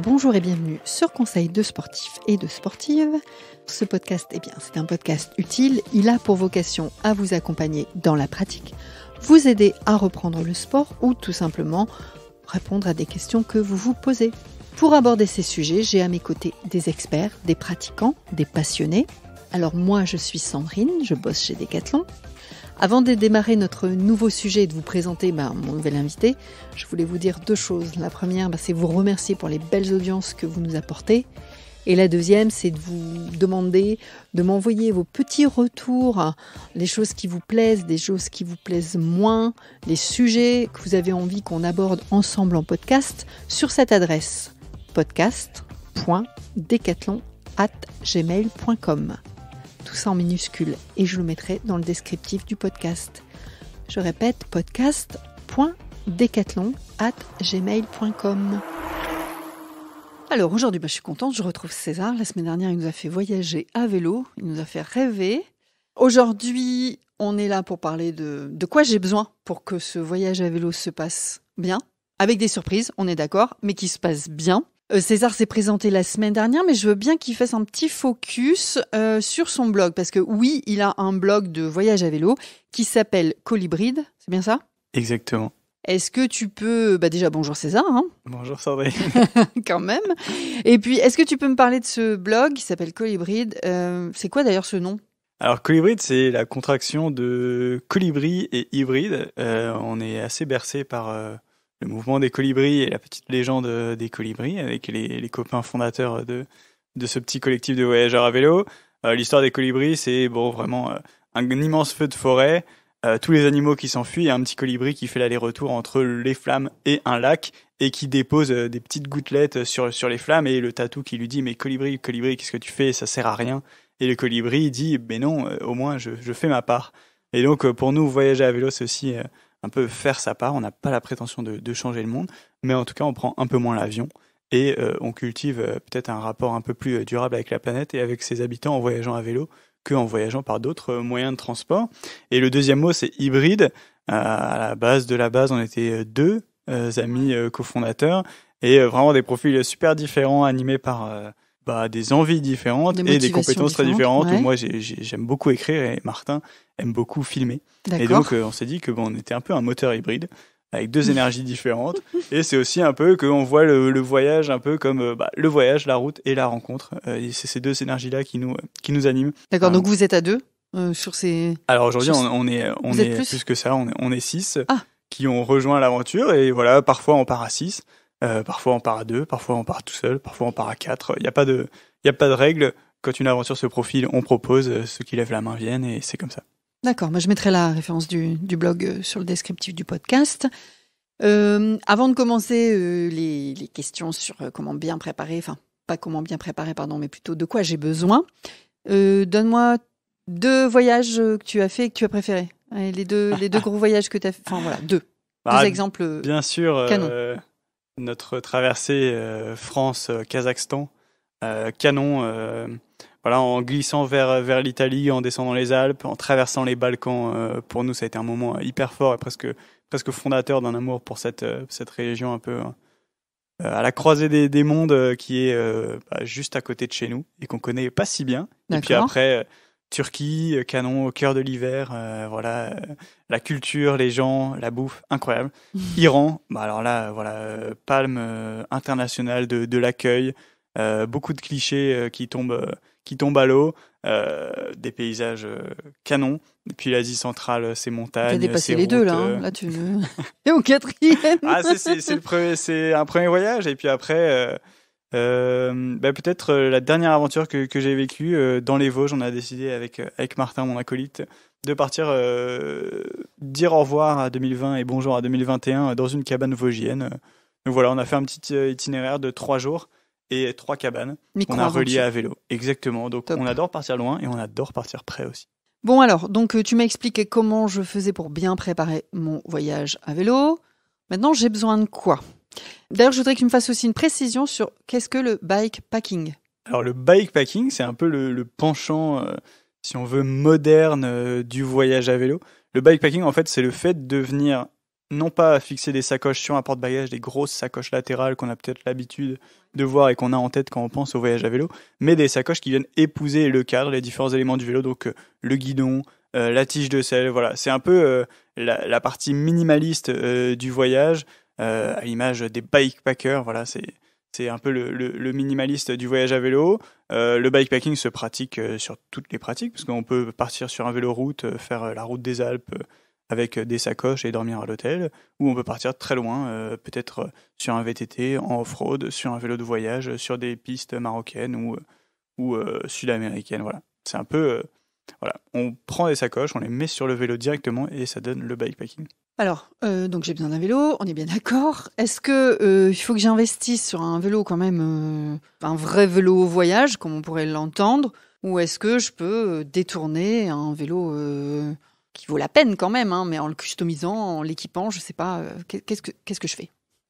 Bonjour et bienvenue sur Conseil de sportifs et de sportives. Ce podcast, c'est un podcast utile. Il a pour vocation à vous accompagner dans la pratique, vous aider à reprendre le sport ou tout simplement répondre à des questions que vous vous posez. Pour aborder ces sujets, j'ai à mes côtés des experts, des pratiquants, des passionnés. Alors moi, je suis Sandrine, je bosse chez Decathlon. Avant de démarrer notre nouveau sujet et de vous présenter mon nouvel invité, je voulais vous dire deux choses. La première, c'est vous remercier pour les belles audiences que vous nous apportez. Et la deuxième, c'est de vous demander de m'envoyer vos petits retours, les choses qui vous plaisent, des choses qui vous plaisent moins, les sujets que vous avez envie qu'on aborde ensemble en podcast sur cette adresse podcast.decathlon@gmail.com. Tout ça en minuscules et je le mettrai dans le descriptif du podcast. Je répète, podcast.decathlon@gmail.com. Alors aujourd'hui, je suis contente, je retrouve César. La semaine dernière, il nous a fait voyager à vélo, il nous a fait rêver. Aujourd'hui, on est là pour parler de quoi j'ai besoin pour que ce voyage à vélo se passe bien, avec des surprises, on est d'accord, mais qui se passe bien. César s'est présenté la semaine dernière, mais je veux bien qu'il fasse un petit focus sur son blog, parce que oui, il a un blog de voyage à vélo qui s'appelle Colibrid, c'est bien ça ? Exactement. Est-ce que tu peux... déjà, bonjour César. Bonjour Sandrine. Quand même. Et puis, est-ce que tu peux me parler de ce blog qui s'appelle Colibrid ? C'est quoi d'ailleurs ce nom ? Alors Colibrid, c'est la contraction de colibri et hybride. On est assez bercé par le mouvement des colibris et la petite légende des colibris avec les copains fondateurs de ce petit collectif de voyageurs à vélo. L'histoire des colibris, c'est vraiment un immense feu de forêt, tous les animaux qui s'enfuient et un petit colibri qui fait l'aller-retour entre les flammes et un lac et qui dépose des petites gouttelettes sur les flammes et le tatou qui lui dit « Mais colibri, qu'est-ce que tu fais ? Ça sert à rien !» Et le colibri dit « Mais non, au moins je fais ma part !» Et donc pour nous, voyager à vélo, c'est aussi un peu faire sa part. On n'a pas la prétention de changer le monde, mais en tout cas on prend un peu moins l'avion et on cultive peut-être un rapport un peu plus durable avec la planète et avec ses habitants en voyageant à vélo qu'en voyageant par d'autres moyens de transport. Et le deuxième mot, c'est hybride. À la base, on était deux amis cofondateurs et vraiment des profils super différents animés par des envies différentes et des compétences très différentes. Ouais. Moi, j'aime beaucoup écrire et Martin aime beaucoup filmer. D'accord. Et donc, on s'est dit que on était un peu un moteur hybride avec deux énergies différentes. Et c'est aussi un peu qu'on voit le voyage un peu comme le voyage, la route et la rencontre. Et c'est ces deux énergies-là qui nous animent. D'accord, donc vous êtes à deux sur ces... Alors aujourd'hui, on est plus que ça, on est 6 qui ont rejoint l'aventure. Et voilà, parfois on part à 6. Parfois on part à 2, parfois on part tout seul, parfois on part à 4. Il n'y a pas de règle. Quand une aventure se profile, on propose, ceux qui lèvent la main viennent et c'est comme ça. D'accord, je mettrai la référence du blog sur le descriptif du podcast. Avant de commencer les questions sur comment bien préparer, enfin pas comment bien préparer, mais plutôt de quoi j'ai besoin, donne-moi 2 voyages que tu as fait et que tu as préférés. Les deux gros voyages que tu as fait, enfin voilà, deux exemples. Bien sûr, canon. Notre traversée France-Kazakhstan, canon, en glissant vers l'Italie, en descendant les Alpes, en traversant les Balkans. Pour nous, ça a été un moment hyper fort et presque fondateur d'un amour pour cette région un peu à la croisée des mondes qui est juste à côté de chez nous et qu'on connaît pas si bien. D'accord. Et puis après, Turquie, canon au cœur de l'hiver, la culture, les gens, la bouffe, incroyable. Iran, alors là, palme internationale de l'accueil, beaucoup de clichés qui tombent à l'eau, des paysages canons. Et puis l'Asie centrale, ses montagnes, t'as dépassé ses les routes, deux là, là tu es au 4e. c'est un premier voyage et puis après. Peut-être la dernière aventure que j'ai vécue dans les Vosges, on a décidé avec Martin, mon acolyte, de partir dire au revoir à 2020 et bonjour à 2021 dans une cabane vosgienne. Donc voilà, on a fait un petit itinéraire de 3 jours et 3 cabanes. On a relié à vélo. Exactement. Donc top. On adore partir loin et on adore partir près aussi. Bon alors, donc tu m'as expliqué comment je faisais pour bien préparer mon voyage à vélo. Maintenant, j'ai besoin de quoi ? D'ailleurs, je voudrais que tu me fasses aussi une précision sur qu'est-ce que le bikepacking. Alors, le bikepacking, c'est un peu le penchant, si on veut, moderne du voyage à vélo. Le bikepacking, en fait, c'est le fait de venir non pas fixer des sacoches sur un porte-bagages, des grosses sacoches latérales qu'on a peut-être l'habitude de voir et qu'on a en tête quand on pense au voyage à vélo, mais des sacoches qui viennent épouser le cadre, les différents éléments du vélo, donc le guidon, la tige de selle, voilà. C'est un peu la partie minimaliste du voyage, à l'image des bikepackers, voilà, c'est un peu le minimaliste du voyage à vélo. Le bikepacking se pratique sur toutes les pratiques, parce qu'on peut partir sur un vélo route, faire la route des Alpes avec des sacoches et dormir à l'hôtel, ou on peut partir très loin, peut-être sur un VTT, en off-road, sur un vélo de voyage, sur des pistes marocaines ou sud-américaines. Voilà. C'est un peu... voilà. On prend des sacoches, on les met sur le vélo directement et ça donne le bikepacking. Alors, donc j'ai besoin d'un vélo, on est bien d'accord. Est-ce que il faut que j'investisse sur un vélo quand même, un vrai vélo voyage, comme on pourrait l'entendre, ou est-ce que je peux détourner un vélo qui vaut la peine quand même, hein, mais en le customisant, en l'équipant, je sais pas, qu'est-ce que je fais,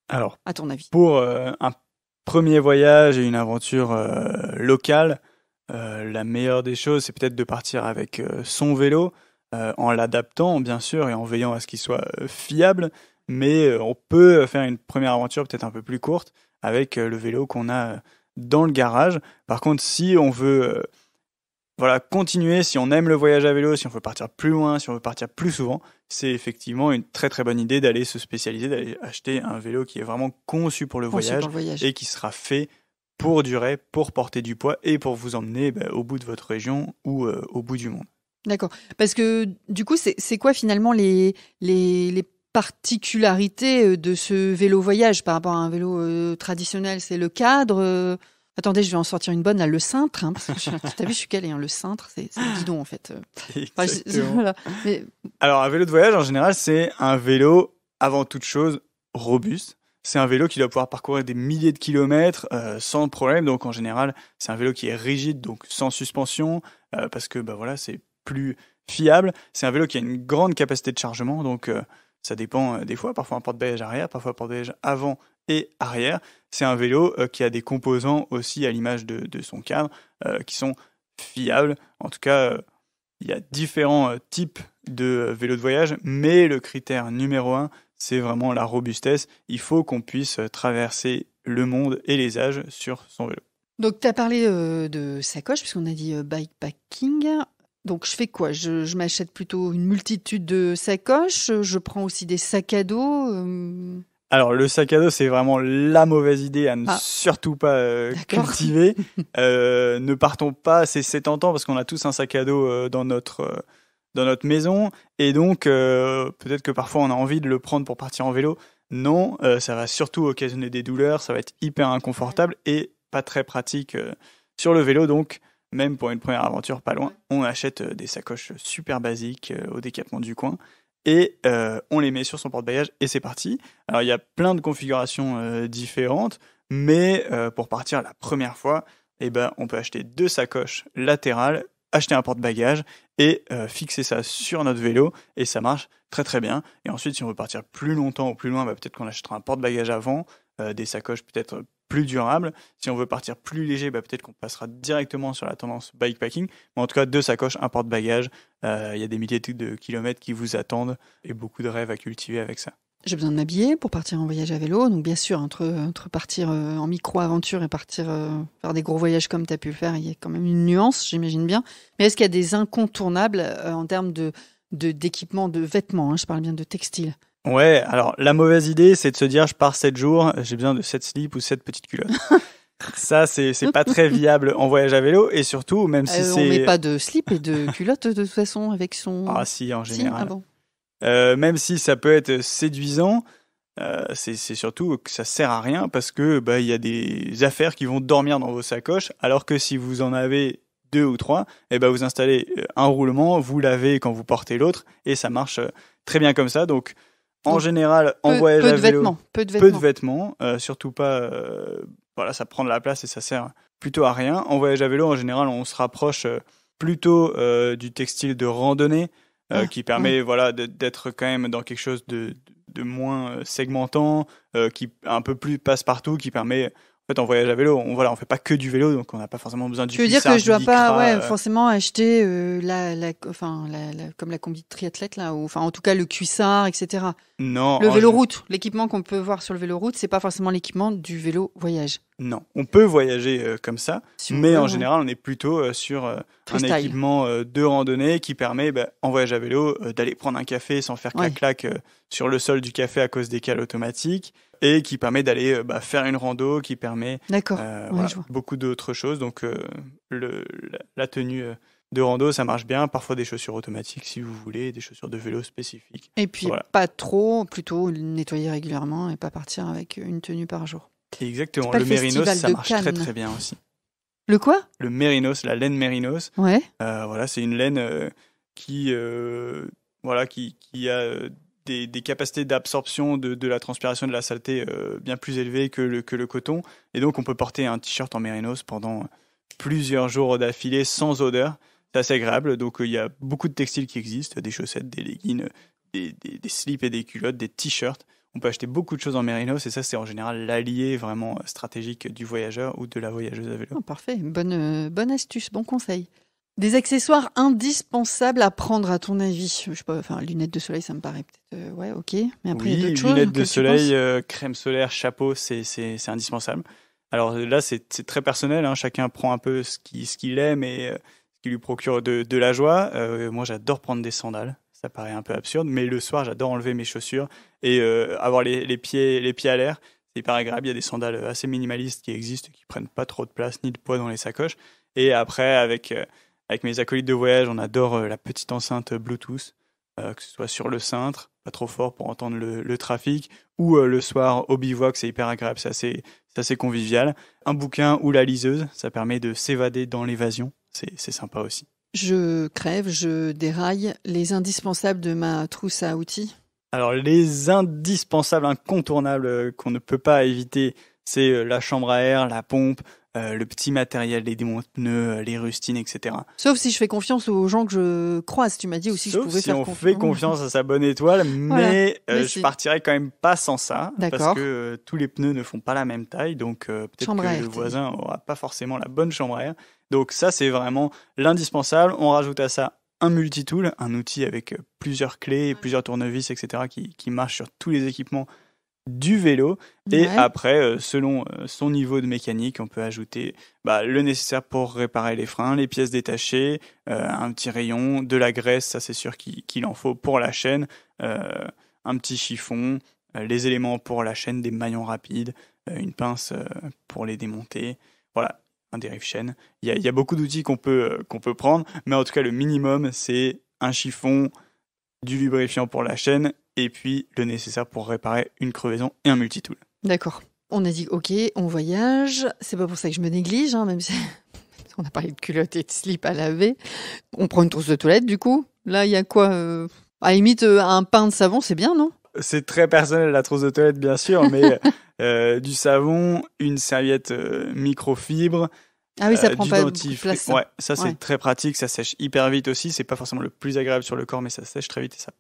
Alors, à ton avis? pour un premier voyage et une aventure locale, la meilleure des choses, c'est peut-être de partir avec son vélo, en l'adaptant bien sûr et en veillant à ce qu'il soit fiable, mais on peut faire une première aventure peut-être un peu plus courte avec le vélo qu'on a dans le garage. Par contre, si on veut voilà, continuer, si on aime le voyage à vélo, si on veut partir plus loin, si on veut partir plus souvent, c'est effectivement une très très bonne idée d'aller se spécialiser, d'aller acheter un vélo qui est vraiment conçu pour le voyage et qui sera fait pour durer, pour porter du poids et pour vous emmener au bout de votre région ou au bout du monde. D'accord. Parce que du coup, c'est quoi finalement les particularités de ce vélo voyage par rapport à un vélo traditionnel? C'est le cadre. Attendez, je vais en sortir une bonne là, le cintre. Hein, parce que t'as vu, je suis calée. Hein, le cintre, c'est le guidon en fait. Exactement. Voilà. Mais... Alors, un vélo de voyage en général, c'est un vélo avant toute chose robuste. C'est un vélo qui doit pouvoir parcourir des milliers de kilomètres sans problème. Donc, en général, c'est un vélo qui est rigide, donc sans suspension, parce que voilà, c'est plus fiable. C'est un vélo qui a une grande capacité de chargement, donc ça dépend des fois. Parfois un porte-bagages arrière, parfois un porte-bagages avant et arrière. C'est un vélo qui a des composants aussi à l'image de son cadre qui sont fiables. En tout cas, il y a différents types de vélos de voyage, mais le critère numéro 1, c'est vraiment la robustesse. Il faut qu'on puisse traverser le monde et les âges sur son vélo. Donc, tu as parlé de sacoche, puisqu'on a dit bikepacking. Donc, je fais quoi? Je m'achète plutôt une multitude de sacoches. Je prends aussi des sacs à dos. Alors, le sac à dos, c'est vraiment la mauvaise idée à ne surtout pas cultiver. Ne partons pas, c'est tentant parce qu'on a tous un sac à dos dans notre maison. Et donc, peut-être que parfois, on a envie de le prendre pour partir en vélo. Non, ça va surtout occasionner des douleurs. Ça va être hyper inconfortable et pas très pratique sur le vélo. Donc, même pour une première aventure pas loin, on achète des sacoches super basiques au Décathlon du coin et on les met sur son porte-bagages et c'est parti. Alors il y a plein de configurations différentes, mais pour partir la première fois, on peut acheter 2 sacoches latérales, acheter un porte-bagages et fixer ça sur notre vélo et ça marche très très bien. Et ensuite, si on veut partir plus longtemps ou plus loin, peut-être qu'on achètera un porte-bagages avant, des sacoches peut-être plus durables. Si on veut partir plus léger, peut-être qu'on passera directement sur la tendance bikepacking. Mais en tout cas, 2 sacoches, un porte-bagages. Il y a des milliers de kilomètres qui vous attendent et beaucoup de rêves à cultiver avec ça. J'ai besoin de m'habiller pour partir en voyage à vélo. Donc bien sûr, entre partir en micro-aventure et partir faire des gros voyages comme tu as pu le faire, il y a quand même une nuance, j'imagine bien. Mais est-ce qu'il y a des incontournables en termes d'équipement, de vêtements, hein, je parle bien de textile? Ouais, alors la mauvaise idée, c'est de se dire je pars 7 jours, j'ai besoin de 7 slips ou 7 petites culottes. Ça, c'est pas très viable en voyage à vélo et surtout, même si c'est... On met pas de slip et de culottes de toute façon avec son... Ah si, en général. Ah bon. Même si ça peut être séduisant, c'est surtout que ça sert à rien parce que il y a des affaires qui vont dormir dans vos sacoches, alors que si vous en avez 2 ou 3, vous installez un roulement, vous lavez quand vous portez l'autre et ça marche très bien comme ça. Donc en général, en voyage à vélo, peu de vêtements, surtout pas. Voilà, ça prend de la place et ça sert plutôt à rien. En voyage à vélo, en général, on se rapproche plutôt du textile de randonnée qui permet d'être quand même dans quelque chose de moins segmentant, qui un peu plus passe-partout, qui permet En fait, en voyage à vélo, on fait pas que du vélo, donc on n'a pas forcément besoin du Tu veux dire cuissard, que je dois du pas lycra, forcément acheter comme la combi de triathlète là, ou enfin en tout cas le cuissard, etc. Non, Le véloroute, l'équipement qu'on peut voir sur le véloroute, c'est pas forcément l'équipement du vélo voyage. non, on peut voyager comme ça, Si on mais veut, en ouais. général, on est plutôt sur un Freestyle. équipement de randonnée qui permet, en voyage à vélo, d'aller prendre un café sans faire Ouais. clac-clac sur le sol du café à cause des cales automatiques, et qui permet d'aller faire une rando, qui permet D'accord. voilà, Je vois. beaucoup d'autres choses. Donc la tenue de rando, ça marche bien. Parfois des chaussures automatiques si vous voulez, des chaussures de vélo spécifiques. Et puis Voilà. pas trop, plutôt nettoyer régulièrement et pas partir avec une tenue par jour. Exactement. C'est pas Le le mérinos, festival ça de marche très Cannes. très bien aussi. Le quoi? Le mérinos, la laine mérinos, Ouais. voilà, c'est une laine qui a des capacités d'absorption de la transpiration et de la saleté bien plus élevées que le coton. Et donc, on peut porter un t-shirt en mérinos pendant plusieurs jours d'affilée sans odeur. C'est assez agréable. Donc, il y a beaucoup de textiles qui existent, des chaussettes, des leggings, des slips et des culottes, des t-shirts. On peut acheter beaucoup de choses en mérinos et ça, c'est en général l'allié vraiment stratégique du voyageur ou de la voyageuse à vélo. Oh, parfait. Bonne astuce, bon conseil. Des accessoires indispensables à prendre à ton avis? Je sais pas, enfin, lunettes de soleil, ça me paraît peut-être, ouais, ok. Mais après, il y a d'autres choses lunettes de auxquelles tu soleil, penses? crème solaire, chapeau, c'est indispensable. Alors là, c'est très personnel, hein, chacun prend un peu ce qu'il aime et ce qui lui procure de la joie. Moi, j'adore prendre des sandales, ça paraît un peu absurde, mais le soir, j'adore enlever mes chaussures et avoir les pieds à l'air. C'est hyper agréable, il y a des sandales assez minimalistes qui existent, qui prennent pas trop de place ni de poids dans les sacoches. Et après, avec mes acolytes de voyage, on adore la petite enceinte Bluetooth, que ce soit sur le cintre, pas trop fort pour entendre le trafic, ou le soir au bivouac, c'est hyper agréable, c'est assez convivial. Un bouquin ou la liseuse, ça permet de s'évader dans l'évasion, c'est sympa aussi. Je crève, je déraille. Les indispensables de ma trousse à outils? Alors les indispensables, incontournables qu'on ne peut pas éviter, c'est la chambre à air, la pompe, le petit matériel, les démonte-pneus, les rustines, etc. Sauf si je fais confiance aux gens que je croise. Tu m'as dit aussi que je Sauf pouvais si faire on confiance. fait confiance à sa bonne étoile, Voilà. mais Mais je partirais quand même pas sans ça, parce D'accord. que tous les pneus ne font pas la même taille, donc peut-être Chambre que à air, le t'as dit. voisin aura pas forcément la bonne chambre à air. Donc ça, c'est vraiment l'indispensable. On rajoute à ça un multitool, un outil avec plusieurs clés, plusieurs tournevis, etc., qui marche sur tous les équipements du vélo. Et Ouais. après, selon son niveau de mécanique, on peut ajouter le nécessaire pour réparer les freins, les pièces détachées, un petit rayon, de la graisse, ça c'est sûr qu'il en faut pour la chaîne, un petit chiffon, les éléments pour la chaîne, des maillons rapides, une pince pour les démonter. Voilà, un dérive-chaîne. Il y a beaucoup d'outils qu'on peut prendre, mais en tout cas, le minimum, c'est un chiffon, du lubrifiant pour la chaîne, et puis le nécessaire pour réparer une crevaison et un multitool. D'accord. On a dit ok, on voyage. C'est pas pour ça que je me néglige, hein, même si on a parlé de culottes et de slip à laver. On prend une trousse de toilette du coup. Là, il y a quoi à la limite, un pain de savon, c'est bien, non? C'est très personnel la trousse de toilette, bien sûr, mais du savon, une serviette microfibre, Ah oui, ça prend du pas beaucoup de dentifrice. place. Ça. Ouais, ça c'est Ouais. très pratique, ça sèche hyper vite aussi. C'est pas forcément le plus agréable sur le corps, mais ça sèche très vite et ça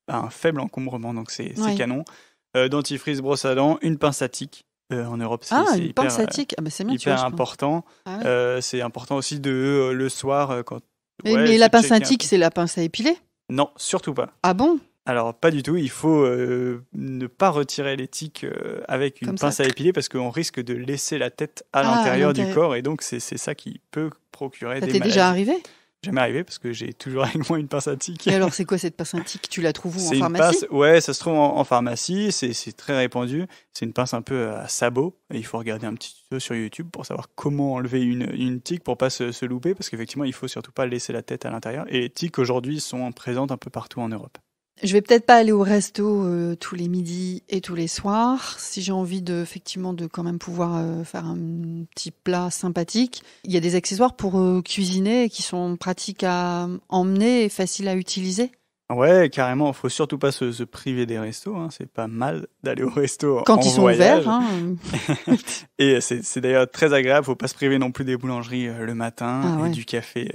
a un faible encombrement, donc c'est Ouais. canon. Dentifrice, brosse à dents, une pince à tique. En Europe, c'est Une hyper, pince à tique. Ah bah c'est bien, tu vois, hyper je prends. important. Ah ouais. C'est important aussi de le soir quand. Mais essayer la de pince checker à un tique, peu. c'est la pince à épiler? Non, surtout pas. Ah bon? Alors pas du tout, il faut ne pas retirer les tiques avec une Comme ça. pince à épiler parce qu'on risque de laisser la tête à Ah, l'intérieur du l'intérieur. corps et donc c'est ça qui peut procurer Ça des t'est maladies. déjà arrivé? Jamais arrivé parce que j'ai toujours avec moi une pince à tique. Et alors, c'est quoi cette pince à tique? Tu la trouves où? En C'est une pharmacie? pince, ouais, ça se trouve en pharmacie, c'est très répandu. C'est une pince un peu à sabot et il faut regarder un petit tuto sur YouTube pour savoir comment enlever une tique pour pas se louper parce qu'effectivement il faut surtout pas laisser la tête à l'intérieur et les tiques aujourd'hui sont présentes un peu partout en Europe. Je vais peut-être pas aller au resto tous les midis et tous les soirs. Si j'ai envie effectivement de quand même pouvoir faire un petit plat sympathique, il y a des accessoires pour cuisiner qui sont pratiques à emmener et faciles à utiliser. Ouais, carrément, faut surtout pas se priver des restos, hein. C'est pas mal d'aller au resto Quand en ils sont voyage. ouverts. Hein. Et c'est d'ailleurs très agréable, faut pas se priver non plus des boulangeries le matin Ah ouais. et du café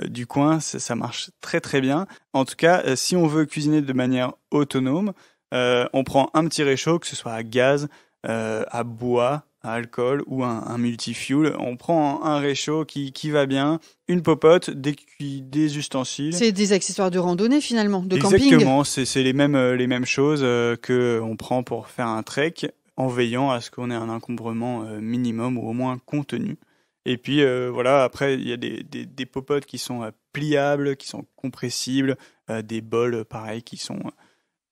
du coin, ça marche très très bien. En tout cas, si on veut cuisiner de manière autonome, on prend un petit réchaud, que ce soit à gaz, à bois, à alcool ou un multifuel. On prend un réchaud qui va bien, une popote, des ustensiles. C'est des accessoires de randonnée finalement, de camping. Exactement, c'est les mêmes choses que on prend pour faire un trek, en veillant à ce qu'on ait un encombrement minimum ou au moins contenu. Et puis voilà, après il y a des popotes qui sont pliables, qui sont compressibles, des bols pareil qui sont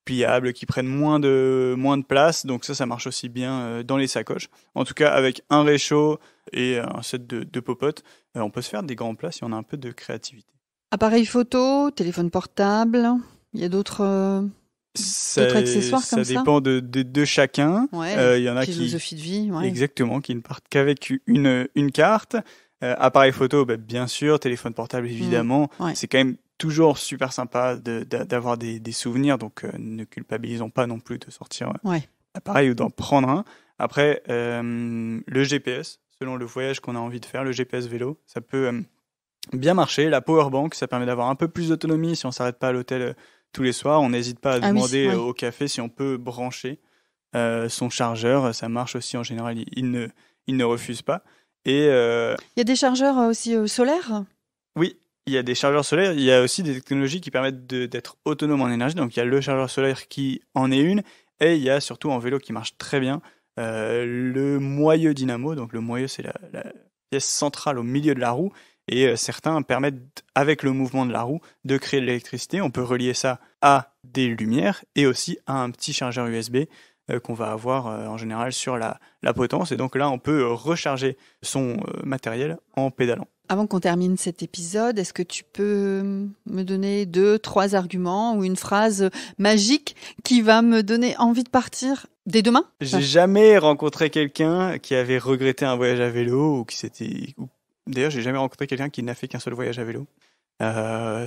pliables, qui prennent moins de place, donc ça marche aussi bien dans les sacoches. En tout cas, avec un réchaud et un set de popotes, on peut se faire des grands plats si on a un peu de créativité. Appareil photo, téléphone portable, il y a d'autres accessoires comme ça. Ça dépend de chacun. Ouais, il y en a philosophie de vie. Ouais. Exactement, qui ne partent qu'avec une carte. Appareil photo, bien sûr, téléphone portable évidemment. Ouais. C'est quand même toujours super sympa d'avoir des souvenirs, donc ne culpabilisons pas non plus de sortir l'appareil ou d'en prendre un. Après, le GPS, selon le voyage qu'on a envie de faire, le GPS vélo, ça peut bien marcher. La powerbank, ça permet d'avoir un peu plus d'autonomie si on ne s'arrête pas à l'hôtel tous les soirs. On n'hésite pas à demander au café si on peut brancher son chargeur. Ça marche aussi en général, il ne refuse pas. Et il y a des chargeurs aussi solaires ? Oui, il y a des chargeurs solaires. Il y a aussi des technologies qui permettent d'être autonome en énergie. Donc il y a le chargeur solaire qui en est une. Et il y a surtout en vélo qui marche très bien le moyeu dynamo. Donc le moyeu, c'est la pièce centrale au milieu de la roue. Et certains permettent, avec le mouvement de la roue, de créer de l'électricité. On peut relier ça à des lumières et aussi à un petit chargeur USB qu'on va avoir en général sur la potence. Et donc là, on peut recharger son matériel en pédalant. Avant qu'on termine cet épisode, est-ce que tu peux me donner 2-3 arguments ou une phrase magique qui va me donner envie de partir dès demain ? J'ai jamais rencontré quelqu'un qui avait regretté un voyage à vélo ou qui s'était... D'ailleurs, j'ai jamais rencontré quelqu'un qui n'a fait qu'un seul voyage à vélo.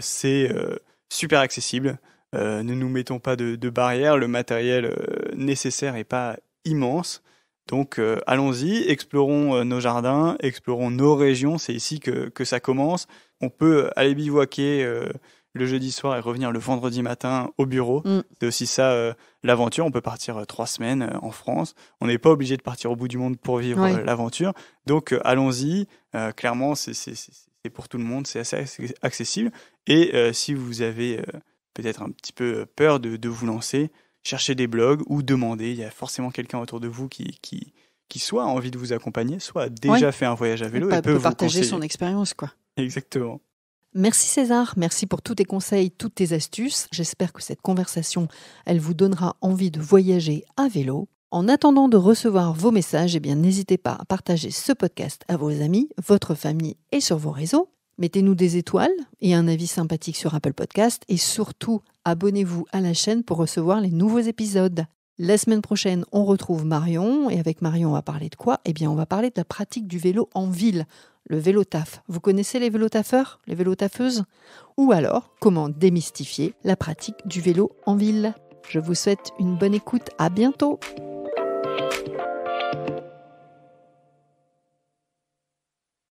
C'est super accessible. Ne nous mettons pas de barrières. Le matériel nécessaire n'est pas immense. Donc allons-y, explorons nos jardins, explorons nos régions. C'est ici que ça commence. On peut aller bivouaquer le jeudi soir et revenir le vendredi matin au bureau. C'est aussi ça l'aventure. On peut partir 3 semaines en France. On n'est pas obligé de partir au bout du monde pour vivre l'aventure. Donc allons-y. Clairement, c'est pour tout le monde. C'est assez accessible. Et si vous avez peut-être un petit peu peur de vous lancer, cherchez des blogs ou demandez. Il y a forcément quelqu'un autour de vous qui soit a envie de vous accompagner, soit a déjà fait un voyage à vélo et peut vous partager conseiller. son expérience, quoi. Exactement. Merci César, merci pour tous tes conseils, toutes tes astuces. J'espère que cette conversation, elle vous donnera envie de voyager à vélo. En attendant de recevoir vos messages, n'hésitez pas à partager ce podcast à vos amis, votre famille et sur vos réseaux. Mettez-nous des étoiles et un avis sympathique sur Apple Podcast et surtout, abonnez-vous à la chaîne pour recevoir les nouveaux épisodes. La semaine prochaine, on retrouve Marion et avec Marion, on va parler de quoi ? On va parler de la pratique du vélo en ville, le vélo taf. Vous connaissez les vélotaffeurs, les vélotaffeuses ? Ou alors, comment démystifier la pratique du vélo en ville ? Je vous souhaite une bonne écoute, à bientôt !